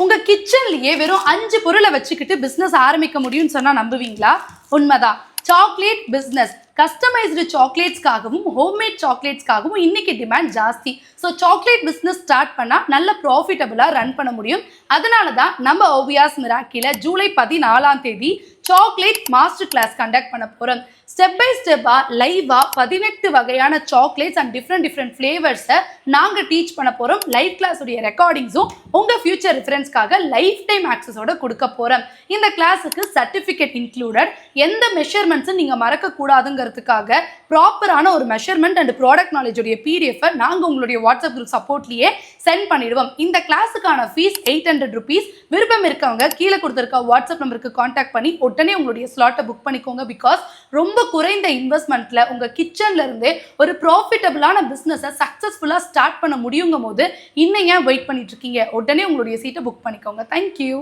உங்க கிச்சன்லயே வெறும் 5 பொருளை வச்சுக்கிட்டு பிசினஸ் ஆரம்பிக்க முடியும்னு சொன்னா நம்புவீங்களா? உண்மைதான். சாக்லேட் பிசினஸ், கஸ்டமைஸ்டு சாக்லேட்ஸ்க்காகவும் ஹோம்மேட் சாக்லேட்ஸ்க்காகவும் இன்னைக்கு டிமாண்ட் ஜாஸ்தி. ஸோ சாக்லேட் பிஸ்னஸ் ஸ்டார்ட் பண்ணால் நல்ல ப்ராஃபிட்டபுளாக ரன் பண்ண முடியும். அதனால தான் நம்ம ஓவியாஸ் மிராக்கில July 14 chocolate master class conduct பண்ண போகிறோம். ஸ்டெப் பை ஸ்டெப்பாக லைவாக 18 வகையான சாக்லேட்ஸ் அண்ட் டிஃப்ரெண்ட் ஃப்ளேவர்ஸை நாங்கள் டீச் பண்ண போகிறோம். லைவ் கிளாஸுடைய ரெக்கார்டிங்ஸும் உங்கள் ஃபியூச்சர் ரெஃபரன்ஸ்க்காக லைஃப் டைம் ஆக்சஸோட கொடுக்க போகிறோம். இந்த கிளாஸுக்கு சர்டிஃபிகேட் இன்க்ளூடட். எந்த மெஷர்மெண்ட்ஸும் நீங்கள் மறக்கக்கூடாதுங்கிறதுக்காக ப்ராப்பரான ஒரு மெஷர்மெண்ட் அண்ட் ப்ராடக்ட் நாலேஜோடைய பிடிஎஃப் நாங்கள் உங்களுடைய வாட்ஸ்அப் குரூப் சப்போர்ட்லேயே சென்ட் பண்ணிடுவோம். இந்த கிளாஸுக்கான ஃபீஸ் 800 rupees. விருப்பம் இருக்கவங்க கீழே கொடுத்துருக்க வாட்ஸ்அப் நம்பருக்கு காண்டாக்ட் பண்ணி உடனே உங்களுடைய ஸ்லாட்டை புக் பண்ணிக்கோங்க. பிகாஸ் ரொம்ப குறைந்த இன்வெஸ்ட்மெண்ட்ல உங்க கிச்சன்ல இருந்தே ஒரு ப்ராஃபிட்டபிளான பிசினஸை சக்சஸ்ஃபுல்லா ஸ்டார்ட் பண்ண முடியுங்கும் போது இன்னும் ஏன் வெயிட் பண்ணிட்டு இருக்கீங்க? உடனே உங்களுடைய சீட்டை புக் பண்ணிக்கோங்க. தேங்க்யூ.